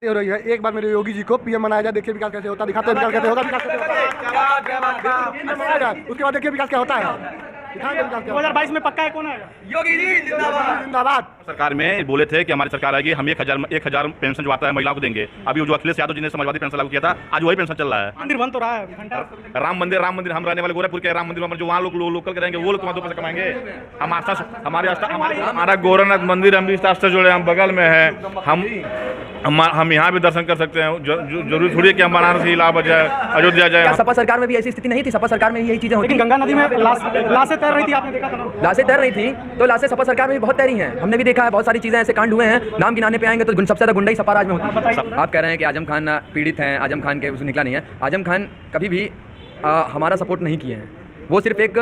हो रही है। एक बार मेरे योगी जी को पीएम बनाया जाए, देखिए विकास कैसे होता है, दिखाते हैं विकास कैसे होगा, विकास कैसे होता है, बनाया जाए, उसके बाद देखिए विकास क्या होता है। 2022 में पक्का है कौन आएगा? योगी जी जिंदाबाद। जिंदाबाद। सरकार में बोले थे कि हमारी सरकार आएगी, हम 1000 पेंशन जो आता है महिलाओं को देंगे। अभी जो अखिलेश यादव जी ने समाजवादी पेंशन लागू किया था, आज वही पेंशन चल रहा है। मंदिर बन तो रहा है घंटा। राम मंदिर हम रहने वाले गोरखपुर के राम मंदिर में जो वहाँ लोकल के रहेंगे वो लोग तुम्हारे 2 पैसे कमाएंगे। हम हमारा गोरखनाथ मंदिर हम इस रास्ते जुड़े, हम बगल में है, हम यहाँ भी दर्शन कर सकते हैं। जरूरी थोड़ी है कि हम बनारस ही इलाहाबाद जाए, अयोध्या जाए। सपा सरकार में भी ऐसी स्थिति नहीं थी, सपा सरकार में यही चीजें होती। लेकिन गंगा नदी में लाशें तैर रही थी, आपने देखा था ना? लाशें तैर रही थी तो लाशें सपा सरकार में भी बहुत तैरी हैं, हमने भी देखा है। बहुत सारी चीजें ऐसे कांड हुए हैं, नाम गिनाने पे आएंगे तो सबसे ज्यादा गुंडाई सपा राज में होती है। आप कह रहे हैं कि आजम खान पीड़ित हैं, आजम खान के उससे निकला नहीं है। आजम खान कभी भी हमारा सपोर्ट नहीं किए हैं, वो सिर्फ एक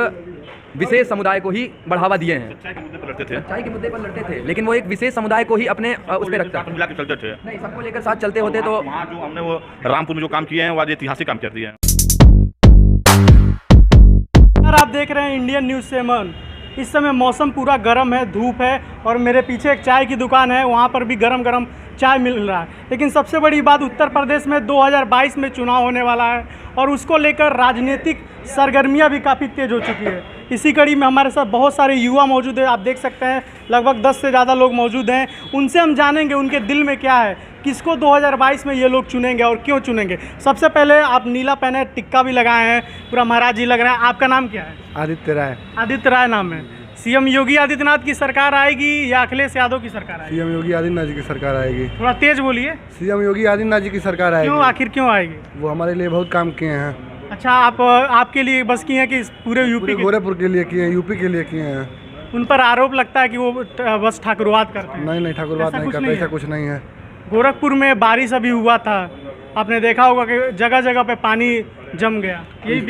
विशेष समुदाय को ही बढ़ावा दिए हैं। सच्चाई के मुद्दे पर लड़ते थे, सच्चाई के मुद्दे पर लड़ते थे, लेकिन वो एक विशेष समुदाय को ही अपने उस पर रखता मिला के चलते थे। नहीं, सबको लेकर साथ चलते होते तो वहाँ जो हमने वो रामपुर में जो काम किए हैं वो आज ऐतिहासिक काम कर दिए हैं। आप देख रहे हैं इंडियन न्यूज़ 7। इस समय मौसम पूरा गर्म है, धूप है और मेरे पीछे एक चाय की दुकान है, वहाँ पर भी गरम गरम चाय मिल रहा है। लेकिन सबसे बड़ी बात, उत्तर प्रदेश में 2022 में चुनाव होने वाला है और उसको लेकर राजनीतिक सरगर्मियाँ भी काफ़ी तेज़ हो चुकी है। इसी कड़ी में हमारे साथ बहुत सारे युवा मौजूद हैं, आप देख सकते हैं लगभग 10 से ज़्यादा लोग मौजूद हैं। उनसे हम जानेंगे उनके दिल में क्या है, किसको 2022 में ये लोग चुनेंगे और क्यों चुनेंगे। सबसे पहले आप नीला पहने, टिक्का भी लगाए हैं, पूरा महाराज जी लग रहे हैं। आपका नाम क्या है? आदित्य राय। आदित्य राय नाम है। सीएम योगी आदित्यनाथ की सरकार आएगी या अखिलेश यादव की सरकार आएगी? सीएम योगी आदित्यनाथ जी की सरकार आएगी। थोड़ा तेज बोलिए। सीएम योगी आदित्यनाथ जी की सरकार आएगी। क्यों, आखिर क्यों आएगी? वो हमारे लिए बहुत काम किए हैं। अच्छा, आपके लिए बस किए हैं कि पूरे यूपी के? गोरखपुर के लिए किए हैं, यूपी के लिए किए हैं। उन पर आरोप लगता है कि वो बस ठाकुरवाद करते हैं। नहीं, ठाकुरवाद नहीं करते, ऐसा कुछ नहीं है। गोरखपुर में बारिश अभी हुआ था, आपने देखा होगा कि जगह जगह पे पानी जम गया। यही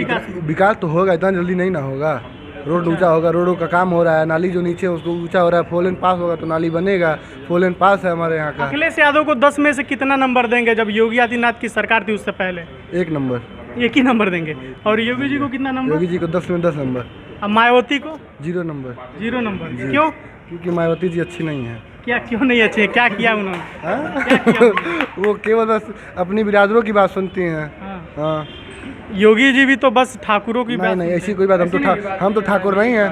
विकास तो होगा, इतना जल्दी नहीं ना होगा। रोड ऊंचा होगा, रोडों का काम हो रहा है, नाली जो नीचे उसको ऊंचा हो रहा है, 4 लेन पास होगा तो नाली बनेगा। 4 लेन पास है हमारे यहाँ का। अखिलेश यादव को 10 में से कितना नंबर देंगे? जब योगी आदित्यनाथ की सरकार थी उससे पहले 1 नंबर। 1 ही नंबर देंगे। और योगी जी को कितना नंबर? योगी जी को 10 में 10 नंबर। अब मायावती को 0 नंबर। 0 नंबर। क्यों? क्योंकि मायावती जी अच्छी नहीं है। क्या क्यों नहीं अच्छी है? क्या किया उन्होंने? क्या किया? वो केवल बस अपनी बिरादरों की बात सुनती हैं। हाँ। योगी जी भी तो बस ठाकुरों की बात। नहीं, ऐसी कोई बात। हम तो ठाकुर नहीं हैं,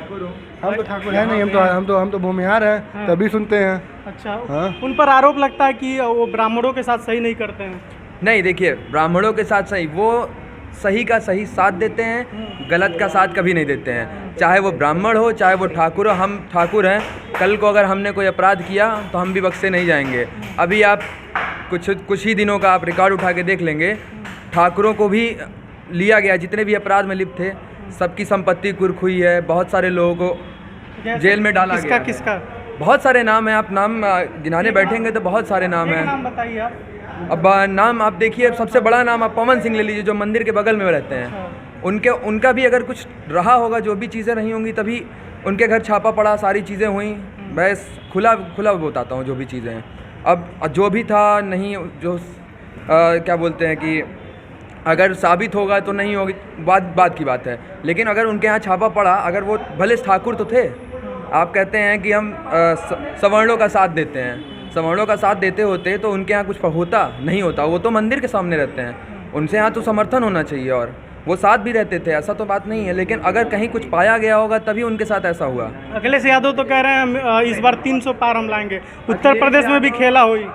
हम तो ठाकुर है नहीं, हम तो भूमिहार हैं, तभी सुनते हैं। अच्छा। उन पर आरोप लगता है कि वो ब्राह्मणों के साथ सही नहीं करते हैं। नहीं, देखिए, ब्राह्मणों के साथ सही, वो सही का सही साथ देते हैं, गलत का साथ कभी नहीं देते हैं। चाहे वो ब्राह्मण हो, चाहे वो ठाकुर हो, हम ठाकुर हैं। कल को अगर हमने कोई अपराध किया तो हम भी बख्शे नहीं जाएंगे। अभी आप कुछ ही दिनों का आप रिकॉर्ड उठा के देख लेंगे, ठाकुरों को भी लिया गया, जितने भी अपराध में लिप्त थे सबकी संपत्ति कुर्क हुई है, बहुत सारे लोगों को जेल में डाला गया। किसका? बहुत सारे नाम हैं, आप नाम गिनाने बैठेंगे तो बहुत सारे नाम हैं। नाम बताइए आप। अब नाम आप देखिए, सबसे बड़ा नाम आप पवन सिंह ले लीजिए, जो मंदिर के बगल में रहते हैं। उनका भी अगर कुछ रहा होगा, जो भी चीज़ें रही होंगी, तभी उनके घर छापा पड़ा, सारी चीज़ें हुई। मैं खुला बताता हूँ जो भी चीज़ें हैं। अब जो भी था नहीं, जो क्या बोलते हैं कि अगर साबित होगा तो नहीं होगी, बात की बात है। लेकिन अगर उनके यहाँ छापा पड़ा, अगर वो भले ठाकुर तो थे, आप कहते हैं कि हम सवर्णों का साथ देते हैं, सवर्णों का साथ देते होते तो उनके यहाँ कुछ होता नहीं होता। वो तो मंदिर के सामने रहते हैं, उनसे यहाँ तो समर्थन होना चाहिए और वो साथ भी रहते थे, ऐसा तो बात नहीं है। लेकिन अगर कहीं कुछ पाया गया होगा तभी उनके साथ ऐसा हुआ। अखिलेश यादव तो कह रहे हैं इस बार 300 पार हम लाएंगे। उत्तर प्रदेश में भी खेला हुई।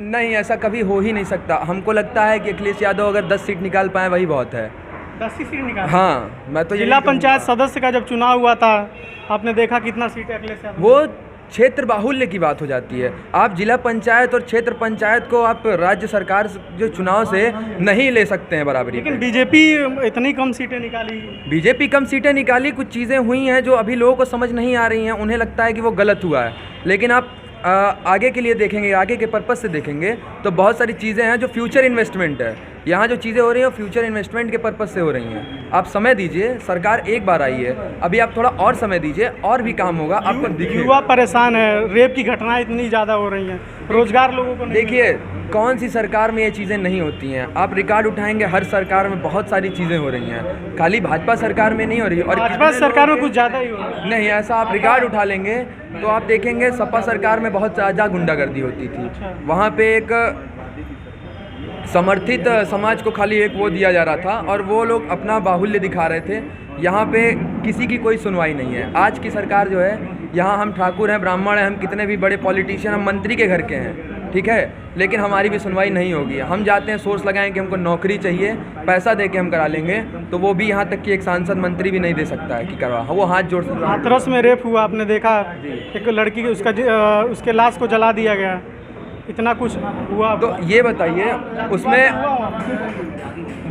नहीं, ऐसा कभी हो ही नहीं सकता। हमको लगता है कि अखिलेश यादव अगर 10 सीट निकाल पाए वही बहुत है। 10 सीट निकाल? हाँ, मैं तो जिला पंचायत सदस्य का जब चुनाव हुआ था, आपने देखा कितना सीट है अखिलेश यादव? वो क्षेत्र बाहुल्य की बात हो जाती है। आप जिला पंचायत और क्षेत्र पंचायत को आप राज्य सरकार जो चुनाव से नहीं ले सकते हैं बराबरी। लेकिन बीजेपी इतनी कम सीटें निकाली। बीजेपी कम सीटें निकाली, कुछ चीज़ें हुई हैं जो अभी लोगों को समझ नहीं आ रही हैं, उन्हें लगता है कि वो गलत हुआ है। लेकिन आप आगे के लिए देखेंगे, आगे के पर्पज़ से देखेंगे तो बहुत सारी चीज़ें हैं जो फ्यूचर इन्वेस्टमेंट है। यहाँ जो चीज़ें हो रही हैं वो फ्यूचर इन्वेस्टमेंट के पर्पज़ से हो रही हैं। आप समय दीजिए, सरकार एक बार आई है, अभी आप थोड़ा और समय दीजिए और भी काम होगा आपको दिखेगा। युवा परेशान है, रेप की घटनाएं इतनी ज़्यादा हो रही हैं, रोजगार लोगों को नहीं। देखिए, कौन सी सरकार में ये चीज़ें नहीं होती हैं। आप रिकॉर्ड उठाएंगे, हर सरकार में बहुत सारी चीज़ें हो रही हैं, खाली भाजपा सरकार में नहीं हो रही। और भाजपा सरकार में कुछ ज़्यादा ही हो रहा है। नहीं, ऐसा आप रिकॉर्ड उठा लेंगे तो आप देखेंगे सपा सरकार में बहुत ज़्यादा गुंडागर्दी होती थी। वहाँ पे एक समर्थित समाज को खाली एक वो दिया जा रहा था और वो लोग अपना बाहुल्य दिखा रहे थे। यहाँ पे किसी की कोई सुनवाई नहीं है। आज की सरकार जो है, यहाँ हम ठाकुर हैं, ब्राह्मण हैं, हम कितने भी बड़े पॉलिटिशियन, हम मंत्री के घर के हैं, ठीक है, लेकिन हमारी भी सुनवाई नहीं होगी। हम जाते हैं सोर्स लगाएं कि हमको नौकरी चाहिए, पैसा दे के हम करा लेंगे, तो वो भी यहाँ तक कि एक सांसद मंत्री भी नहीं दे सकता है कि करवा, वो हाथ जोड़ सकता है। हाथरस में रेप हुआ, आपने देखा, एक लड़की उसके लाश को जला दिया गया, इतना कुछ हुआ। तो ये बताइए उसमें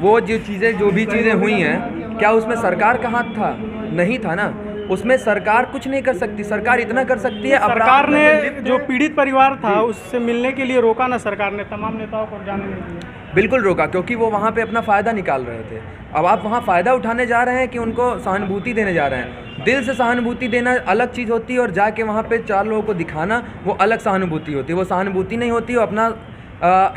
वो जो भी चीज़ें हुई हैं, क्या उसमें सरकार का हाथ था? नहीं था ना। उसमें सरकार कुछ नहीं कर सकती। सरकार इतना कर सकती है, सरकार ने जो पीड़ित परिवार था उससे मिलने के लिए रोका ना, सरकार ने तमाम नेताओं को जाने नहीं दिया। बिल्कुल रोका, क्योंकि वो वहाँ पे अपना फ़ायदा निकाल रहे थे। अब आप वहाँ फ़ायदा उठाने जा रहे हैं कि उनको सहानुभूति देने जा रहे हैं? दिल से सहानुभूति देना अलग चीज़ होती है और जाके वहाँ पे 4 लोगों को दिखाना वो अलग सहानुभूति होती है। वो सहानुभूति नहीं होती, वो अपना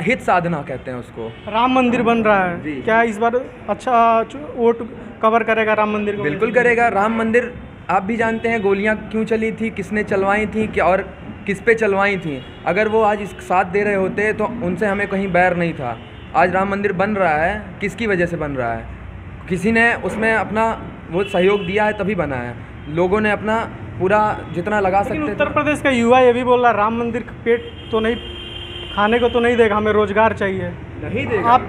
हित साधना कहते हैं उसको। राम मंदिर बन रहा है, क्या इस बार अच्छा वोट कवर करेगा राम मंदिर को? बिल्कुल करेगा। राम मंदिर आप भी जानते हैं गोलियां क्यों चली थी, किसने चलवाई थी, क्या और किस पे चलवाई थी। अगर वो आज इस साथ दे रहे होते तो उनसे हमें कहीं बैर नहीं था। आज राम मंदिर बन रहा है, किसकी वजह से बन रहा है? किसी ने उसमें अपना वो सहयोग दिया है तभी बना है। लोगों ने अपना पूरा जितना लगा सकते थे। उत्तर प्रदेश का युवा ये भी बोल रहा है राम मंदिर पेट तो नहीं, खाने को तो नहीं देगा, हमें रोजगार चाहिए। नहीं देगा। आप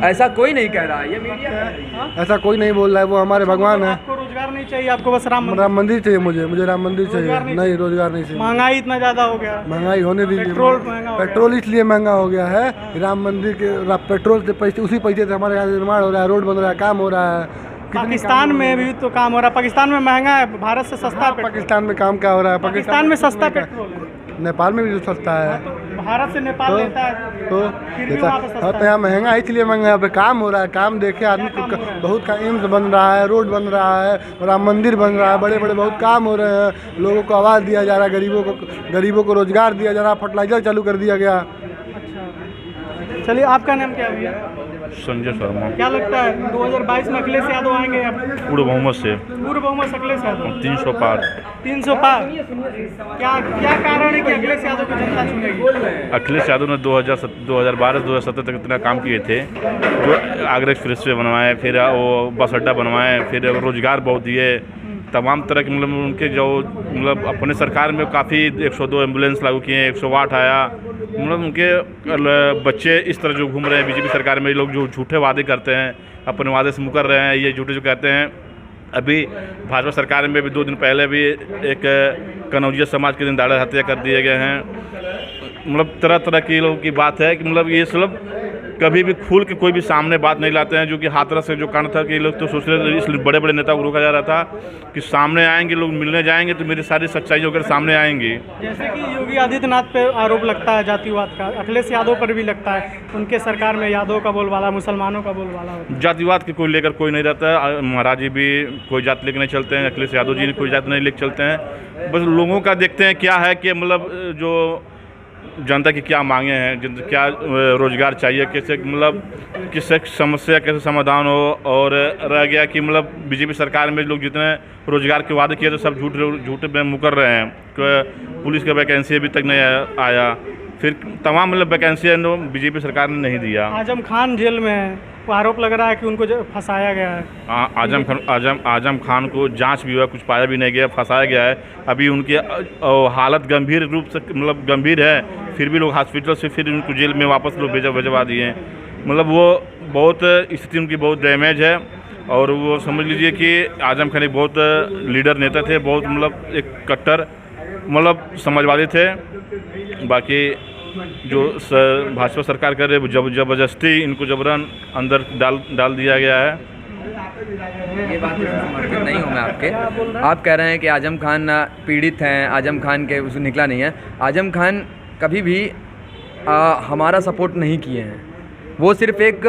ऐसा कोई नहीं कह रहा है, ये मीडिया कह रही है। ऐसा कोई नहीं बोल रहा है, वो हमारे भगवान है। आपको रोजगार नहीं चाहिए, आपको बस राम मंदिर चाहिए। मुझे राम मंदिर चाहिए। नहीं, रोजगार नहीं चाहिए। महंगाई इतना ज़्यादा हो गया, महंगाई होने दीजिए। पेट्रोल महंगा हो गया। पेट्रोल इसलिए महंगा हो गया है, राम मंदिर के पेट्रोल से पैसे, उसी पैसे से हमारे यहाँ निर्माण हो रहा है, रोड बन रहा है, काम हो रहा है। पाकिस्तान में भी तो काम हो रहा है। पाकिस्तान में महंगा है, भारत से सस्ता है। पाकिस्तान में काम क्या हो रहा है? पाकिस्तान में सस्ता पेट्रोल, नेपाल में भी जो सस्ता है। भारत से नेपाल लेता है तो फिर भी वहाँ पे सस्ता तो यहाँ महंगा इसलिए महंगा है, यहाँ पे काम हो रहा है। काम देखे आदमी को बहुत का एम्स बन रहा है, रोड बन रहा है, राम मंदिर बन रहा है, बड़े बड़े बहुत काम हो रहे हैं। लोगों को आवाज़ दिया जा रहा है, गरीबों को रोजगार दिया जा रहा है, फर्टिलाइजर चालू कर दिया गया। अच्छा, चलिए, आपका नाम क्या है? संजय शर्मा। क्या लगता है 2022 में अखिलेश यादव आएंगे? पूर्ण बहुमत से। पूर्ण बहुमत अखिलेश यादव 300 पार। 300 पार। क्या कारण है कि अखिलेश यादव को जनता चुनेगी? अखिलेश यादव ने 2012-2017 तक इतना काम किए थे, जो आगरा एक्सप्रेस वे बनवाए, फिर वो बस अड्डा बनवाए, फिर रोजगार बहुत दिए, तमाम तरह के मतलब उनके जो मतलब अपने सरकार में काफ़ी 102 एम्बुलेंस लागू किए, 108 आया। मतलब उनके बच्चे इस तरह जो घूम रहे हैं बीजेपी सरकार में, लोग जो झूठे वादे करते हैं, अपने वादे से मुकर रहे हैं, ये झूठे जो कहते हैं। अभी भाजपा सरकार में भी 2 दिन पहले भी एक कनौजिया समाज के दिन दाड़ा हत्या कर दिए गए हैं। मतलब तरह तरह की लोगों की बात है कि मतलब ये सब कभी भी खुल के कोई भी सामने बात नहीं लाते हैं। जो कि हाथरस से जो कांड था कि लोग तो सोच रहे थे, इसलिए बड़े बड़े नेता को रोका जा रहा था कि सामने आएंगे लोग, मिलने जाएंगे तो मेरी सारी सच्चाई होकर सामने आएंगी। जैसे कि योगी आदित्यनाथ पे आरोप लगता है जातिवाद का, अखिलेश यादव पर भी लगता है, उनके सरकार में यादव का बोलबाला, मुसलमानों का बोलबाला होता है। जातिवाद के कोई लेकर कोई नहीं रहता है। महाराज जी भी कोई जाति लेकर नहीं चलते हैं, अखिलेश यादव जी ने कोई जाति नहीं लेकर चलते हैं। बस लोगों का देखते हैं क्या है कि मतलब जो जनता की क्या मांगे हैं, क्या रोजगार चाहिए, कैसे मतलब किससे समस्या कैसे समाधान हो। और रह गया कि मतलब बीजेपी सरकार में लोग जितने रोजगार के वादे किए थे सब झूठे में मुकर रहे हैं। पुलिस का वैकेंसी अभी तक नहीं आया, फिर तमाम मतलब वैकेंसी बीजेपी सरकार ने नहीं दिया। आजम खान जेल में है, वो आरोप लग रहा है कि उनको फंसाया गया है। आजम खान को जांच भी हुआ, कुछ पाया भी नहीं गया, फंसाया गया है। अभी उनकी हालत गंभीर रूप से मतलब गंभीर है, फिर भी लोग हॉस्पिटल से फिर उनको जेल में वापस लोग भिजवा दिए। मतलब वो बहुत स्थिति उनकी बहुत डैमेज है। और वो समझ लीजिए कि आजम खान एक बहुत लीडर नेता थे, बहुत मतलब एक कट्टर मतलब समाजवादी थे। बाकी जो भाजपा सरकार कर रही है जबरदस्ती इनको जबरन अंदर डाल दिया गया है। ये बात समर्थित नहीं हूँ मैं आपके। आप कह रहे हैं कि आजम खान पीड़ित हैं, आजम खान के उससे निकला नहीं है। आजम खान कभी भी हमारा सपोर्ट नहीं किए हैं। वो सिर्फ एक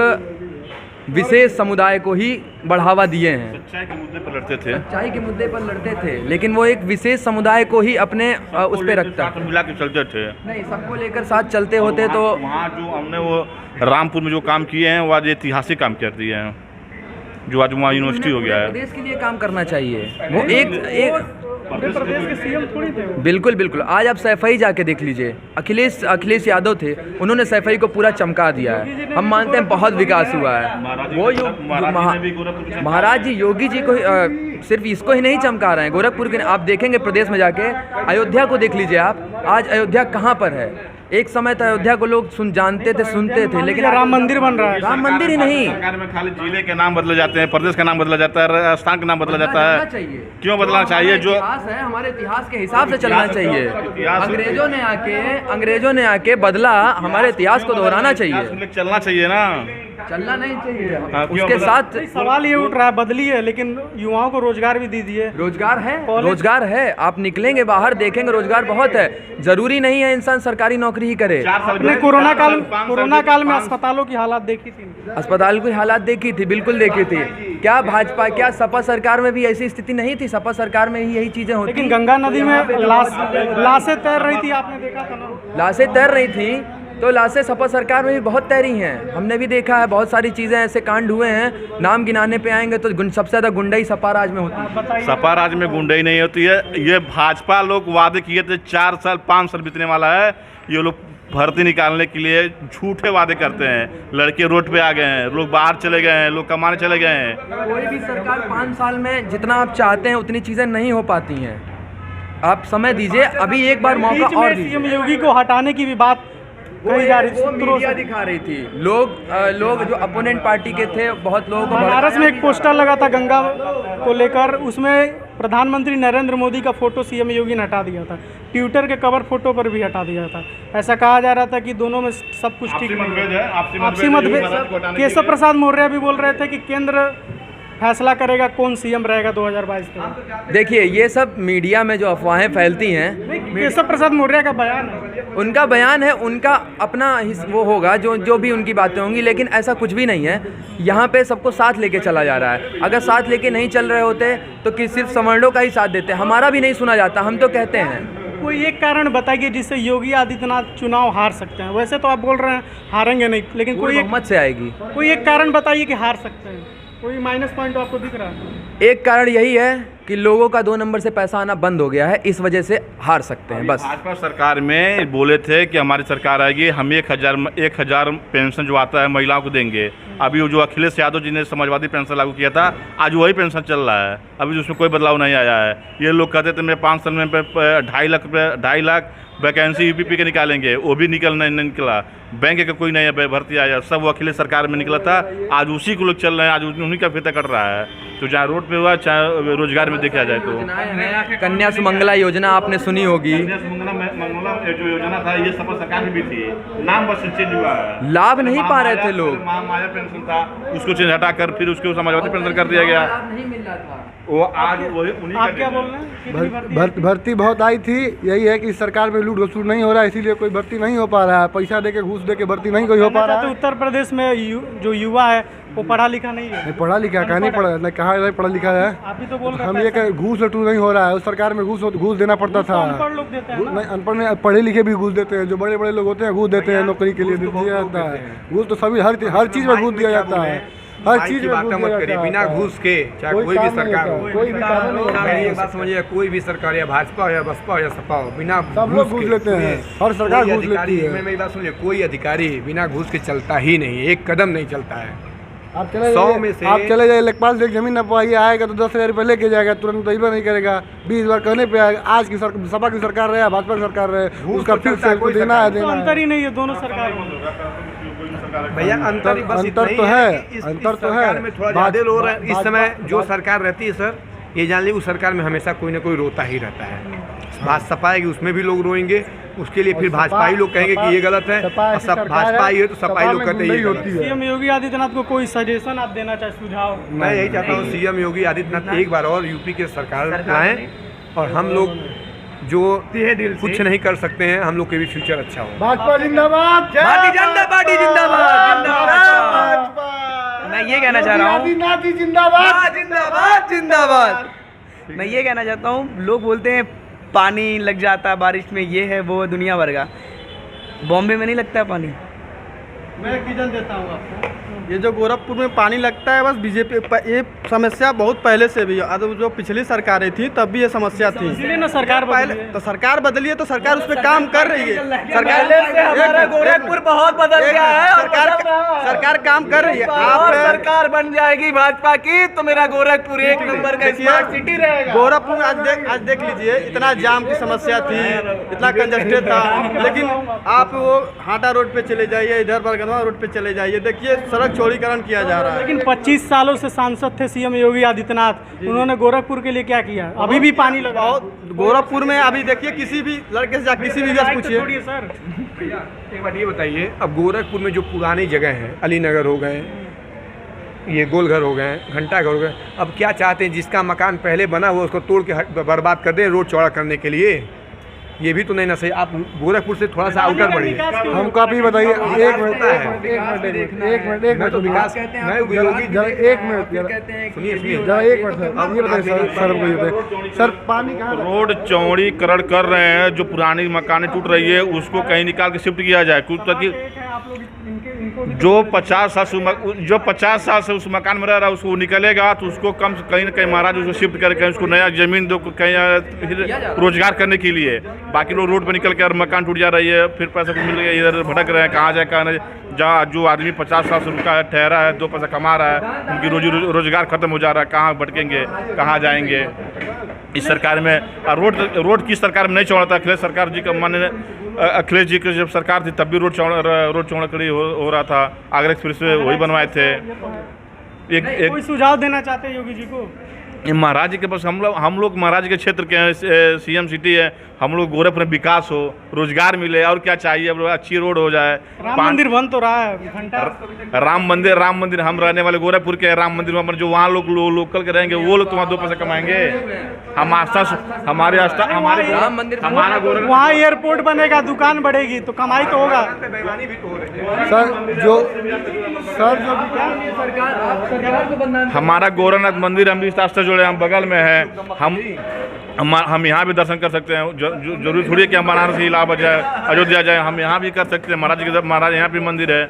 विशेष समुदाय को ही बढ़ावा दिए हैं। सच्चाई के मुद्दे पर लड़ते थे, सच्चाई के मुद्दे पर लड़ते थे, लेकिन वो एक विशेष समुदाय को ही अपने उस पर रखता मिला के चलते थे। नहीं, सबको लेकर साथ चलते होते तो वहाँ जो हमने वो रामपुर में जो काम किए हैं वो आज ऐतिहासिक काम कर दिए हैं, जो आज वहाँ यूनिवर्सिटी हो गया है। देश के लिए काम करना चाहिए। वो एक पूरे प्रदेश के सीएम थोड़ी थे वो। बिल्कुल बिल्कुल। आज आप सैफई जाके देख लीजिए, अखिलेश यादव थे, उन्होंने सैफई को पूरा चमका दिया है। हम मानते हैं बहुत विकास हुआ है। वो महाराज जी योगी जी को सिर्फ इसको ही नहीं चमका रहे हैं, गोरखपुर के आप देखेंगे प्रदेश में जाके, अयोध्या को देख लीजिए आप, आज अयोध्या कहाँ पर है। एक समय तो अयोध्या को लोग जानते थे, सुनते थे, लेकिन राम मंदिर बन रहा है। राम मंदिर ही नहीं, सरकार में खाली जिले के नाम बदले जाते हैं, प्रदेश का नाम बदला जाता है, स्थान का नाम बदला जाता है। क्यों बदलना चाहिए? जो इतिहास है हमारे इतिहास के हिसाब से चलना चाहिए। अंग्रेजों ने आके बदला, हमारे इतिहास को दोहराना चाहिए, चलना चाहिए ना, चलना नहीं चाहिए। उसके साथ सवाल ये उठ रहा है, बदली है लेकिन युवाओं को रोजगार भी दीजिए। रोजगार है, आप निकलेंगे बाहर देखेंगे रोजगार बहुत है। जरूरी नहीं है इंसान सरकारी नौकरी ही करे। आपने कोरोना काल में अस्पतालों की हालात देखी थी? अस्पताल की हालात देखी थी, बिल्कुल देखी थी। क्या भाजपा, क्या सपा सरकार में भी ऐसी स्थिति नहीं थी? सपा सरकार में ही यही चीजें होती। लेकिन गंगा नदी में लाशें तैर रही थी, आपने देखा था ना? लाशें तैर रही थी, तो लाशें सपा सरकार में भी बहुत तैरी हैं, हमने भी देखा है। बहुत सारी चीज़ें ऐसे कांड हुए हैं, नाम गिनाने पे आएंगे तो सबसे ज़्यादा गुंडाई सपा राज में होती है। सपा राज में गुंडाई नहीं होती है। ये भाजपा लोग वादे किए थे, 4 साल 5 साल बीतने वाला है, ये लोग भर्ती निकालने के लिए झूठे वादे करते हैं। लड़के रोड पे आ गए हैं, लोग बाहर चले गए हैं, लोग कमाने चले गए हैं। कोई भी सरकार 5 साल में जितना आप चाहते हैं उतनी चीज़ें नहीं हो पाती हैं। आप समय दीजिए, अभी एक बार मौका और दीजिए। सीएम योगी को हटाने की भी बात कही जा रही थी, मीडिया दिखा रही थी। लोग जो अपोनेंट पार्टी के थे, बहुत लोगों को बनारस में एक पोस्टर लगा था गंगा को लेकर, उसमें प्रधानमंत्री नरेंद्र मोदी का फोटो सीएम योगी ने हटा दिया था, ट्विटर के कवर फोटो पर भी हटा दिया था। ऐसा कहा जा रहा था कि दोनों में सब कुछ ठीक है, आपसी मतभेद। केशव प्रसाद मौर्य भी बोल रहे थे कि केंद्र फैसला करेगा कौन सीएम रहेगा 2022 में। देखिए, ये सब मीडिया में जो अफवाहें फैलती हैं, केशव प्रसाद मौर्य का बयान है, उनका बयान है, उनका अपना वो होगा जो भी उनकी बातें होंगी, लेकिन ऐसा कुछ भी नहीं है। यहाँ पे सबको साथ लेके चला जा रहा है। अगर साथ लेके नहीं चल रहे होते तो कि सिर्फ सवर्णों का ही साथ देते, हमारा भी नहीं सुना जाता। हम तो कहते हैं कोई एक कारण बताइए जिससे योगी आदित्यनाथ चुनाव हार सकते हैं। वैसे तो आप बोल रहे हैं हारेंगे नहीं, लेकिन कोई बहुमत से आएगी। कोई एक कारण बताइए कि हार सकते हैं। कोई माइनस पॉइंट आपको दिख रहा है? एक कारण यही है कि लोगों का 2 नंबर से पैसा आना बंद हो गया है, इस वजह से हार सकते हैं बस। भाजपा सरकार में बोले थे कि हमारी सरकार आएगी, हम 1,000 पेंशन जो आता है महिलाओं को देंगे। अभी जो अखिलेश यादव जी ने समाजवादी पेंशन लागू किया था, आज वही पेंशन चल रहा है, अभी उसमें कोई बदलाव नहीं आया है। ये लोग कहते थे मैं 5 साल में 2.5 लाख वैकेंसी यूपीपी के निकालेंगे, वो भी नहीं निकला। बैंक का कोई नया भर्ती आया, सब वो अखिलेश सरकार में निकला था। आज उसी को लोग चल रहे हैं, आज उन्हीं का फीता कट रहा है। तो जहाँ रोड पे हुआ, चाहे रोजगार में देखा जाए तो कन्या सुमंगला योजना आपने सुनी होगी। मंगला जो योजना था, ये सपा सरकार में भी थी, नाम बस चेंज हुआ है। लाभ नहीं पा रहे थे लोग। माया पेंशन था, उसको चेंज हटाकर फिर उसको समाजवादी पेंशन कर दिया गया। नहीं मिल रहा था वो आज वही उन्हीं आप क्या बोल रहे हैं? कितनी भर्ती बहुत आई थी। यही है कि सरकार में लूट वसूल नहीं हो रहा है, इसीलिए कोई भर्ती नहीं हो पा रहा है। पैसा दे के, घूस दे के भर्ती नहीं कोई हो पा रहा है। उत्तर प्रदेश में जो युवा है वो पढ़ा लिखा नहीं है। पढ़ा लिखा कहा नहीं पढ़ा, नहीं कहा नहीं पढ़ा लिखा है। आप ही तो बोल रहे हम ये कह घूस लटू नहीं हो रहा है। उस सरकार में घूस देना पड़ता था। अनपढ़ लोग देते हैं। नहीं, अनपढ़ में पढ़े लिखे भी घूस देते हैं। जो बड़े बड़े लोग होते हैं घूस देते हैं, नौकरी के लिए दिया जाता है घूस। तो सभी हर चीज़ में घूस दिया जाता है, हर चीज में बात मत करिए। बिना घूस के चाहे कोई भी सरकार हो, कोई भी काम नहीं होता है। एक बात समझिए, कोई भी सरकार या भाजपा हो या बसपा हो या सपा हो, बिना सब लोग घूस लेते हैं। हर सरकार घूस लेती है। मेरी बात सुनिए, कोई अधिकारी बिना घूस के चलता ही नहीं, एक कदम नहीं चलता है। आप चले 100 में से आप चले जाइए, लेखपाल से एक जमीन न पाइए, आएगा तो 10,000 रुपये लेके जाएगा, तुरंत तयबा नहीं करेगा। 20 बार कहने पे आएगा। आज की सपा की सरकार रहे, भाजपा की सरकार रहे, उसका फिर से देना है, देना अंतर ही नहीं है दोनों सरकार में। भैया अंतर तो है, अंतर तो है। में थोड़ा ज्यादा लो रहे हैं। इस समय जो सरकार रहती है सर, ये जान लीजिए उस सरकार में हमेशा कोई ना कोई रोता ही रहता है। भाजपा आएगी उसमें भी लोग रोएंगे, उसके लिए फिर भाजपा ही लोग कहेंगे कि ये गलत है। भाजपा आई है तो सपा ही लोग कहते हैं ये गलत है। सीएम योगी आदित्यनाथ को कोई सजेशन आप देना चाहे, सुझाव? मैं यही चाहता हूँ सीएम योगी आदित्यनाथ एक बार और यूपी के सरकार लाएं, और हम लोग जो कुछ नहीं कर सकते हैं, हम लोग के भी फ्यूचर अच्छा हो। भाजपा जिंदाबाद, भारतीय जनता पार्टी जिंदाबाद, जिंदाबाद। मैं ये कहना चाह रहा हूँ, जिंदाबाद, जिंदाबाद, जिंदाबाद। मैं ये कहना चाहता हूँ, लोग बोलते हैं पानी लग जाता है बारिश में, ये है वो है, दुनिया भर का। बॉम्बे में नहीं लगता है पानी, मैं एक विजन देता हूँ आपको। ये जो गोरखपुर में पानी लगता है बस बीजेपी ये समस्या बहुत पहले से भी है। जो पिछली सरकारें थी तब भी ये समस्या थी, इसीलिए ना सरकार पहले बदली है। तो सरकार बदली है तो सरकार उस पर काम कर रही है। सरकार हमारा गोरखपुर बहुत बदल गया है और सरकार काम कर रही है। और आप सरकार बन जाएगी भाजपा की तो मेरा गोरखपुर एक नंबर का स्मार्ट सिटी रहेगा। गोरखपुर में आज देख लीजिए, इतना जाम की समस्या थी, इतना कंजस्टेड था, लेकिन आप वो हाटा रोड पे चले जाइए, इधर बरगनवा रोड पे चले जाइए, देखिए सड़क चौड़ीकरण किया जा रहा है। लेकिन 25 सालों से सांसद थे सीएम योगी आदित्यनाथ, उन्होंने गोरखपुर के लिए क्या किया? अभी भी पानी लगा। बहुत गोरखपुर में अभी देखिए, किसी भी लड़के से किसी भी जगह पूछिए। छोड़िए सर, एक बात ये बताइए, अब गोरखपुर में जो पुरानी जगह हैं, अलीनगर हो गए, ये गोलघर हो गए, घंटा घर हो गए, अब क्या चाहते हैं? जिसका मकान पहले बना हुआ उसको तोड़ के बर्बाद कर दें रोड चौड़ा करने के लिए? ये भी तो नहीं ना सही। आप गोरखपुर से थोड़ा सा आउटर बढ़िए। हमको आप ये बताइए, एक मिनट विकास ये बताइए सर हमको ये बताइए सर, पानी कहाँ रोड चौड़ीकरण कर रहे हैं, जो पुरानी मकानें टूट रही है उसको कहीं निकाल के शिफ्ट किया जाए। कुछ ताकि जो 50 साल से उस मकान में रह रहा है उसको निकलेगा तो उसको कम कहीं ना कहीं महाराज उसको शिफ्ट करके उसको नया ज़मीन दो, कहीं रोजगार करने के लिए। बाकी लोग रोड पर निकल के और मकान टूट जा रही है, फिर पैसा कुछ मिल गया, इधर भटक रहे हैं, कहाँ जाए कहाँ नहीं। जहाँ जो आदमी 50 साल से रुका है, ठहरा है, 2 पैसा कमा रहा है, उनकी रोजगार खत्म हो जा रहा है, कहाँ भटकेंगे, कहाँ जाएंगे? इस सरकार में रोड की सरकार में नहीं चौड़ा था। अखिलेश सरकार जी का माननीय अखिलेश जी की जब सरकार थी तब भी रोड चौड़ा कड़ी हो रहा था। आगरा एक्सप्रेस वे वही बनवाए थे। कोई सुझाव देना चाहते हैं योगी जी को? महाराज जी के पास हम लोग महाराज के क्षेत्र के हैं, सीएम सिटी है, हम लोग गोरखपुर में विकास हो, रोजगार मिले, और क्या चाहिए? अब अच्छी रोड हो जाए। राम मंदिर बन तो रहा है, घंटा राम मंदिर हम रहने वाले गोरखपुर के राम मंदिर में जो वहाँ लोग लोकल के रहेंगे वो लोग तुम्हारा 2 पैसे कमाएंगे। हम हमारे राम मंदिर हमारा गोरखपुर वहाँ एयरपोर्ट बनेगा, दुकान बढ़ेगी तो कमाई तो होगा। हमारा गोरखनाथ मंदिर हम विस्तार से जुड़े, हम बगल में है, हम यहाँ भी दर्शन कर सकते हैं। जरूरी थोड़ी है कि हम बनारस ही इलाहाबाद जाए, अयोध्या जाए, हम यहाँ भी कर सकते हैं। महाराज यहाँ भी मंदिर है।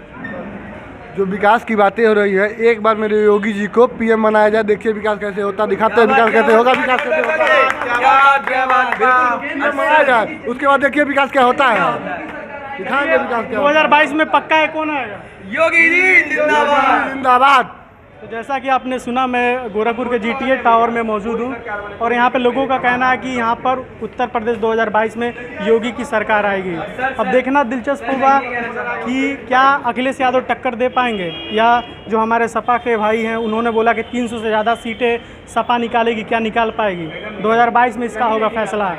जो विकास की बातें हो रही है, एक बार मेरे योगी जी को पीएम बनाया जाए, देखिए विकास कैसे होता, दिखाते हैं विकास कैसे होगा, विकास कैसे होता है बनाया जाए, उसके बाद देखिए विकास क्या होता है, दिखाएंगे विकास क्या। 2022 में पक्का है, कौन आएगा? योगी जी जिंदाबाद। जिंदाबाद। तो जैसा कि आपने सुना, मैं गोरखपुर के जीटीए टावर में मौजूद हूँ और यहाँ पे लोगों का कहना है कि यहाँ पर उत्तर प्रदेश 2022 में योगी की सरकार आएगी। अब देखना दिलचस्प होगा कि क्या अखिलेश यादव टक्कर दे पाएंगे, या जो हमारे सपा के भाई हैं उन्होंने बोला कि 300 से ज़्यादा सीटें सपा निकालेगी, क्या निकाल पाएगी? 2022 में इसका होगा फैसला।